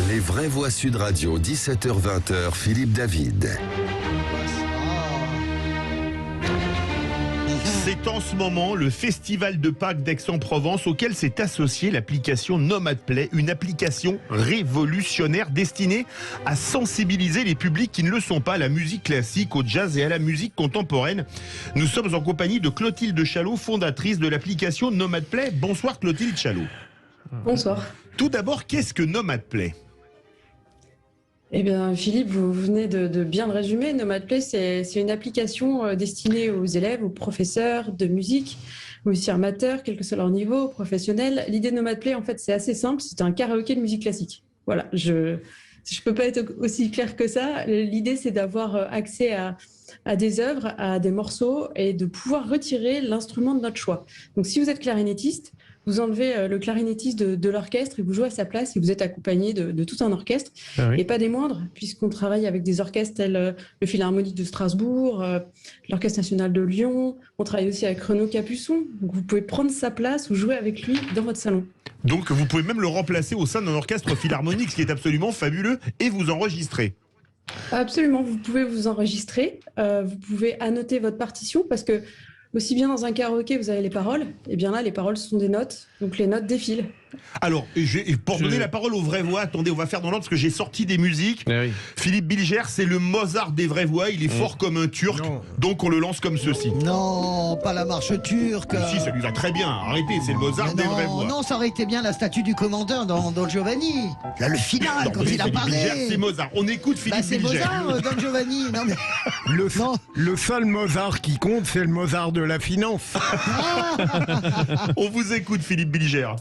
Les vraies voix Sud Radio, 17h-20h, Philippe David. C'est en ce moment le Festival de Pâques d'Aix-en-Provence auquel s'est associée l'application Nomad Play, une application révolutionnaire destinée à sensibiliser les publics qui ne le sont pas à la musique classique, au jazz et à la musique contemporaine. Nous sommes en compagnie de Clotilde Chalot, fondatrice de l'application Nomad Play. Bonsoir Clotilde Chalot. Bonsoir. Tout d'abord, qu'est-ce que Nomad Play ? Eh bien, Philippe, vous venez de bien le résumer. Nomad Play, c'est une application destinée aux élèves, aux professeurs de musique, musiciens amateurs, quel que soit leur niveau, professionnel. L'idée de Nomad Play, en fait, c'est assez simple. C'est un karaoké de musique classique. Voilà, je peux pas être aussi clair que ça. L'idée, c'est d'avoir accès à des œuvres, à des morceaux et de pouvoir retirer l'instrument de notre choix. Donc, si vous êtes clarinettiste, vous enlevez le clarinettiste de l'orchestre et vous jouez à sa place et vous êtes accompagné de tout un orchestre. Ah oui. Et pas des moindres, puisqu'on travaille avec des orchestres tels le Philharmonique de Strasbourg, l'Orchestre National de Lyon. On travaille aussi avec Renaud Capuçon. Donc vous pouvez prendre sa place ou jouer avec lui dans votre salon. Donc vous pouvez même le remplacer au sein d'un orchestre philharmonique, ce qui est absolument fabuleux, et vous enregistrer. Absolument, vous pouvez vous enregistrer. Vous pouvez annoter votre partition parce que aussi bien dans un karaoké, vous avez les paroles, et bien là, les paroles sont des notes, donc les notes défilent. Alors, pour donner la parole aux vraies voix, attendez, on va faire dans l'ordre parce que j'ai sorti des musiques. Oui. Philippe Bilger, c'est le Mozart des vraies voix, il est fort comme un Turc, donc on le lance comme ceci. Non, pas la marche turque. Mais si, ça lui va très bien, arrêtez, c'est le Mozart des vraies voix. Non, ça aurait été bien la statue du commandeur dans Don Giovanni. Là, le final, non, quand il apparaît. Bilger, c'est Mozart, on écoute Philippe Bilger. C'est Mozart, Don Giovanni. Non, mais... le seul Mozart qui compte, c'est le Mozart de la finance. On vous écoute, Philippe Bilger.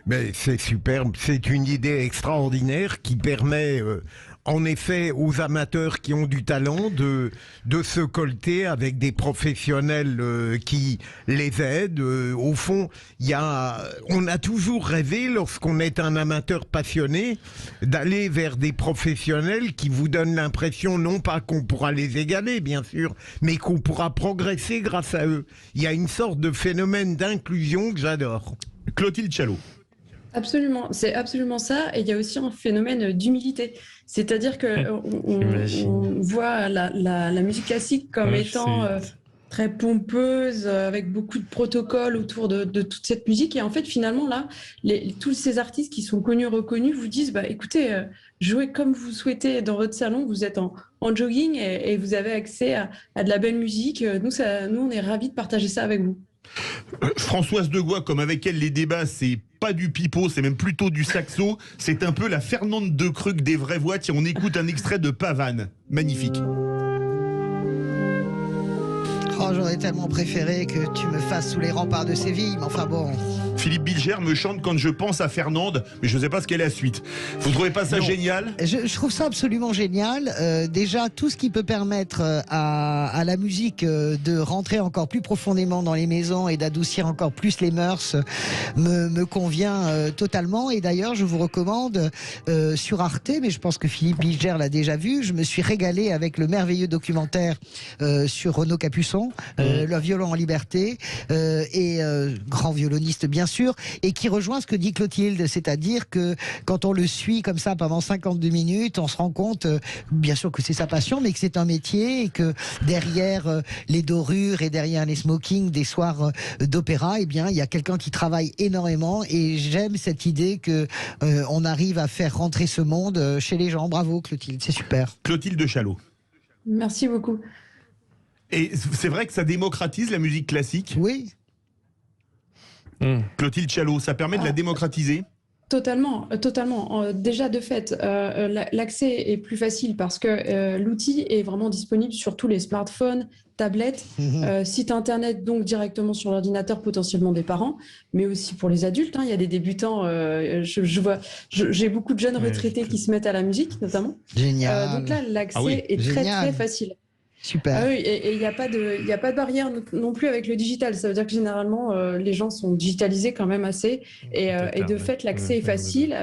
Mais c'est superbe, c'est une idée extraordinaire qui permet en effet aux amateurs qui ont du talent de se colter avec des professionnels qui les aident. Au fond, on a toujours rêvé, lorsqu'on est un amateur passionné, d'aller vers des professionnels qui vous donnent l'impression non pas qu'on pourra les égaler, bien sûr, mais qu'on pourra progresser grâce à eux. Il y a une sorte de phénomène d'inclusion que j'adore. Clotilde Chalot. Absolument, c'est absolument ça. Et il y a aussi un phénomène d'humilité. C'est-à-dire qu'on voit la musique classique comme étant très pompeuse, avec beaucoup de protocoles autour de toute cette musique. Et en fait, finalement, là, tous ces artistes qui sont connus, reconnus, vous disent, écoutez, jouez comme vous souhaitez dans votre salon. Vous êtes en jogging et vous avez accès à de la belle musique. Nous, on est ravis de partager ça avec vous. Françoise Degois, comme avec elle les débats, c'est pas du pipeau, c'est même plutôt du saxo. C'est un peu la Fernande Decruc des vraies voix. Tiens, on écoute un extrait de Pavane. Magnifique. Oh, j'aurais tellement préféré que tu me fasses sous les remparts de Séville, mais enfin bon... Philippe Bilger me chante quand je pense à Fernande, mais je ne sais pas ce qu'est la suite. Vous trouvez pas ça génial ? Je trouve ça absolument génial. Déjà, tout ce qui peut permettre à la musique de rentrer encore plus profondément dans les maisons et d'adoucir encore plus les mœurs me convient totalement. Et d'ailleurs, je vous recommande sur Arte, mais je pense que Philippe Bilger l'a déjà vu, je me suis régalé avec le merveilleux documentaire sur Renaud Capuçon, Le violon en liberté, et grand violoniste bien sûr, et qui rejoint ce que dit Clotilde, c'est-à-dire que quand on le suit comme ça pendant 52 minutes, on se rend compte, bien sûr que c'est sa passion, mais que c'est un métier et que derrière les dorures et derrière les smokings des soirs d'opéra, eh bien, il y a quelqu'un qui travaille énormément et j'aime cette idée que on arrive à faire rentrer ce monde chez les gens. Bravo Clotilde, c'est super. Clotilde Chalot. Merci beaucoup. Et c'est vrai que ça démocratise la musique classique ? Oui. Clotilde Chalot, ça permet de la démocratiser ? Totalement. Déjà, de fait, l'accès est plus facile parce que l'outil est vraiment disponible sur tous les smartphones, tablettes, site internet, donc directement sur l'ordinateur, potentiellement des parents, mais aussi pour les adultes. Il y a des débutants. J'ai beaucoup de jeunes retraités qui se mettent à la musique, notamment. Génial. Donc là, l'accès est très facile. Super. Ah oui, et il n'y a pas de barrière non plus avec le digital. Ça veut dire que généralement, les gens sont digitalisés quand même assez. Et de fait, l'accès est facile.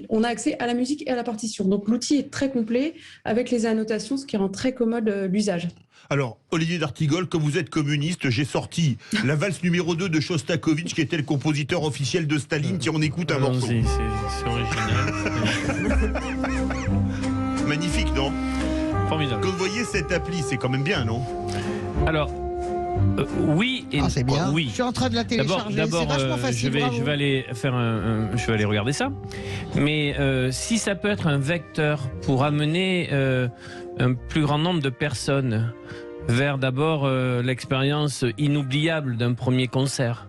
On a accès à la musique et à la partition. Donc l'outil est très complet avec les annotations, ce qui rend très commode l'usage. Alors, Olivier d'Artigol, comme vous êtes communiste, j'ai sorti la valse numéro 2 de Shostakovich, qui était le compositeur officiel de Staline. Tiens, on écoute un morceau. C'est original. Magnifique, non? Formidable. Quand vous voyez cette appli, c'est quand même bien, non? Alors, oui et c'est bien. oui. Je suis en train de la télécharger. C'est vachement facile. Je vais aller faire je vais aller regarder ça. Mais si ça peut être un vecteur pour amener un plus grand nombre de personnes vers d'abord l'expérience inoubliable d'un premier concert,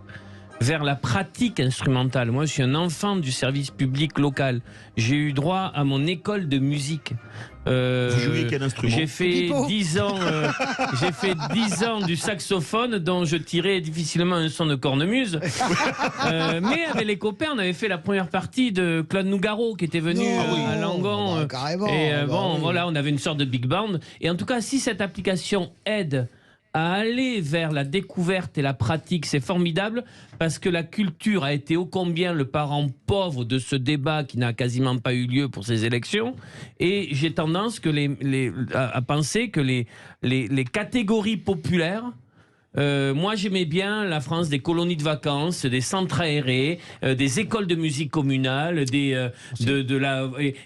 vers la pratique instrumentale. Moi, je suis un enfant du service public local. J'ai eu droit à mon école de musique. Vous jouez quel instrument? J'ai fait 10 ans, j'ai fait 10 ans du saxophone dont je tirais difficilement un son de cornemuse. Mais avec les copains, on avait fait la première partie de Claude Nougaro qui était venu à Langon. Carrément. Et voilà, on avait une sorte de big band. Et en tout cas, si cette application aide à aller vers la découverte et la pratique, c'est formidable parce que la culture a été ô combien le parent pauvre de ce débat qui n'a quasiment pas eu lieu pour ces élections. Et j'ai tendance à penser que les catégories populaires, moi j'aimais bien la France des colonies de vacances, des centres aérés, des écoles de musique communales, et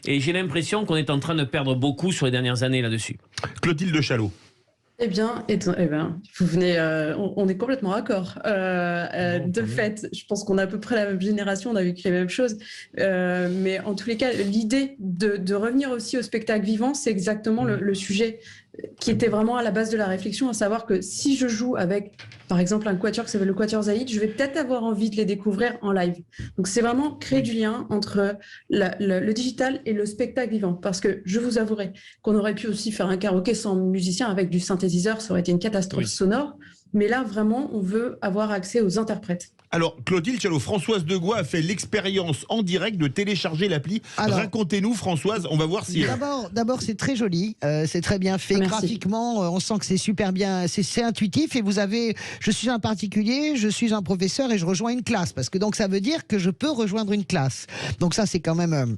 j'ai l'impression qu'on est en train de perdre beaucoup sur les dernières années là-dessus. Clotilde Chalot. Eh bien, vous venez, on est complètement raccord. De fait, je pense qu'on a à peu près la même génération, on a vécu les mêmes choses. Mais en tous les cas, l'idée de revenir aussi au spectacle vivant, c'est exactement le sujet qui était vraiment à la base de la réflexion, à savoir que si je joue avec, par exemple, un quatuor qui s'appelle le Quatuor Zaïd, je vais peut-être avoir envie de les découvrir en live. Donc, c'est vraiment créer du lien entre le digital et le spectacle vivant. Parce que je vous avouerai qu'on aurait pu aussi faire un karaoké sans musicien avec du synthétiseur, ça aurait été une catastrophe sonore. Mais là, vraiment, on veut avoir accès aux interprètes. Alors, Clotilde Chalot, Françoise Degois a fait l'expérience en direct de télécharger l'appli. Racontez-nous, Françoise, on va voir si... D'abord, c'est très joli, c'est très bien fait. Merci. Graphiquement, on sent que c'est super bien, c'est intuitif. Et je suis un particulier, je suis un professeur et je rejoins une classe. Parce que donc, ça veut dire que je peux rejoindre une classe. Donc ça, c'est quand même...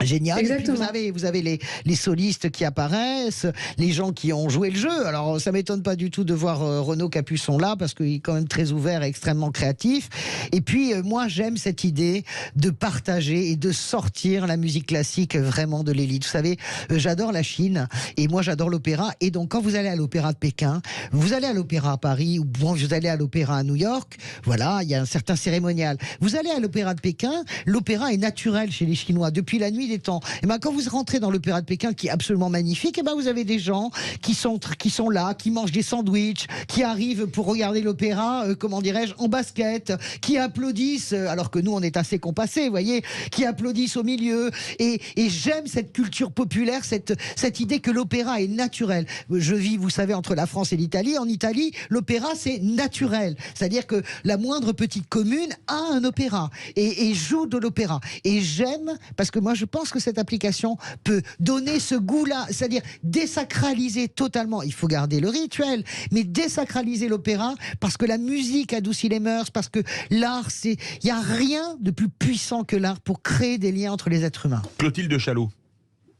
génial. Exactement. Et puis vous avez les solistes qui apparaissent, les gens qui ont joué le jeu. Alors ça m'étonne pas du tout de voir Renaud Capuçon là parce qu'il est quand même très ouvert et extrêmement créatif. Et puis moi j'aime cette idée de partager et de sortir la musique classique vraiment de l'élite. Vous savez, j'adore la Chine et moi j'adore l'opéra. Et donc quand vous allez à l'opéra de Pékin, vous allez à l'opéra à Paris ou bon, vous allez à l'opéra à New York, voilà, il y a un certain cérémonial. Vous allez à l'opéra de Pékin, l'opéra est naturel chez les Chinois depuis la nuit des temps. Et ben quand vous rentrez dans l'opéra de Pékin qui est absolument magnifique, et ben vous avez des gens qui sont là, qui mangent des sandwichs, qui arrivent pour regarder l'opéra, comment dirais-je, en basket, qui applaudissent, alors que nous on est assez compassés, vous voyez, qui applaudissent au milieu. Et j'aime cette culture populaire, cette idée que l'opéra est naturel. Je vis, vous savez, entre la France et l'Italie. En Italie, l'opéra c'est naturel, c'est-à-dire que la moindre petite commune a un opéra et joue de l'opéra. Et j'aime parce que moi je pense que cette application peut donner ce goût-là, c'est-à-dire désacraliser totalement. Il faut garder le rituel, mais désacraliser l'opéra parce que la musique adoucit les mœurs, parce que l'art, il n'y a rien de plus puissant que l'art pour créer des liens entre les êtres humains. Clotilde Chalot.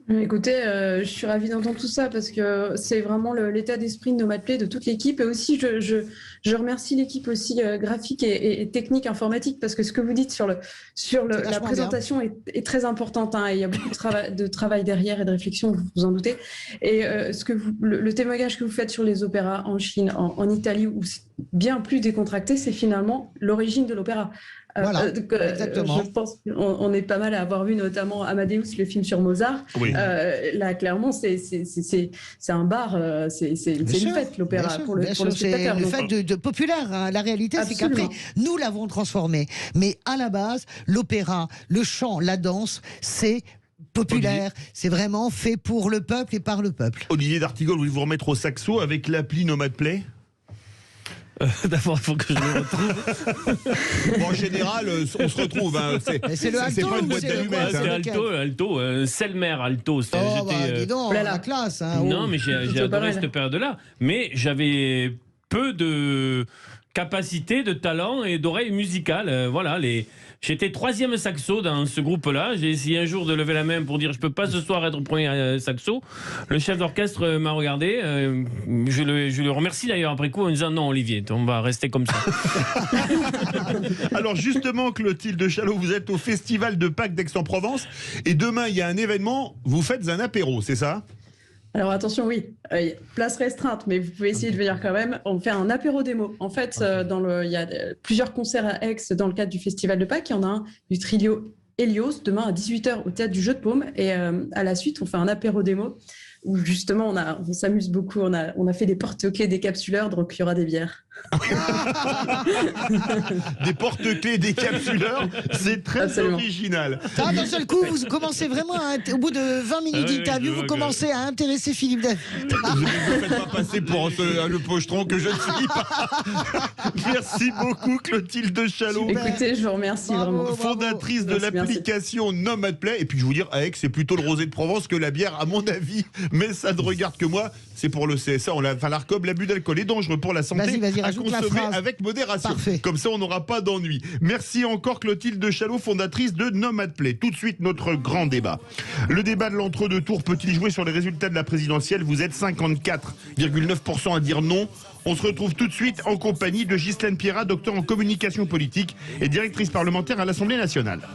Écoutez, je suis ravie d'entendre tout ça parce que c'est vraiment l'état d'esprit de Nomad Play, de toute l'équipe. Et aussi, je remercie l'équipe aussi graphique et technique informatique parce que ce que vous dites sur la présentation est très importante. Hein, et il y a beaucoup de travail derrière et de réflexion, vous vous en doutez. Et le témoignage que vous faites sur les opéras en Chine, en Italie, où c'est bien plus décontracté, c'est finalement l'origine de l'opéra. Voilà, exactement. Je pense qu'on est pas mal à avoir vu notamment Amadeus, le film sur Mozart. Oui. Là, clairement, c'est un bar, c'est une fête, l'opéra, pour le spectateur. C'est une fête de populaire. Hein. La réalité, c'est qu'après, nous l'avons transformé. Mais à la base, l'opéra, le chant, la danse, c'est populaire. C'est vraiment fait pour le peuple et par le peuple. Olivier d'Artigol, voulez-vous remettre au saxo avec l'appli Nomad Play ? D'abord, il faut que je le retrouve. Bon, en général, on se retrouve. Hein. C'est le alto pas une ou boîte c'est le d'allumettes. quoi, Hein. C'est alto, Selmer alto. Oh, bah, dis donc, Voilà. la classe. Hein, Non, oh. mais j'ai Plutôt pas adoré mal. cette période-là. Mais j'avais peu de capacité, de talent et d'oreille musicale. Voilà, j'étais 3e saxo dans ce groupe-là. J'ai essayé un jour de lever la main pour dire je peux pas ce soir être premier saxo. Le chef d'orchestre m'a regardé. Je le remercie d'ailleurs après coup en disant non Olivier, on va rester comme ça. Alors justement, Clotilde Chalot, vous êtes au Festival de Pâques d'Aix-en-Provence et demain il y a un événement, vous faites un apéro, c'est ça? Alors attention, oui, place restreinte, mais vous pouvez essayer de venir quand même. On fait un apéro démo. En fait, il y a plusieurs concerts à Aix dans le cadre du Festival de Pâques. Il y en a un du trio Helios demain à 18h au Théâtre du Jeu de Paume. Et à la suite, on fait un apéro démo où justement on s'amuse beaucoup. On a fait des porte-clés, des capsuleurs, donc il y aura des bières. Des porte-clés, des capsuleurs, c'est très Absolument. original. Ah, d'un seul coup, vous commencez vraiment, au bout de 20 minutes oui, d'interview, je vous vois commencez à intéresser Philippe David. Ne me faites pas passer pour le pochetron que je ne suis pas. Merci beaucoup Clotilde Chalot. Super. Écoutez, je vous remercie Bravo. vraiment. Fondatrice de Merci, l'application Nomadplay. Et puis je vous dire, à Aix, c'est plutôt le rosé de Provence que la bière, à mon avis. Mais ça ne regarde que moi. C'est pour le CSA. L'ARCOM, l'abus d'alcool est dangereux pour la santé. Vas-y, à rajoute la consommer phrase. avec modération. Parfait. Comme ça, on n'aura pas d'ennui. Merci encore Clotilde Chalot, fondatrice de Nomadplay. Tout de suite, notre grand débat. Le débat de l'entre-deux tours peut-il jouer sur les résultats de la présidentielle? Vous êtes 54,9% à dire non. On se retrouve tout de suite en compagnie de Ghislaine Pierrat, docteur en communication politique et directrice parlementaire à l'Assemblée nationale.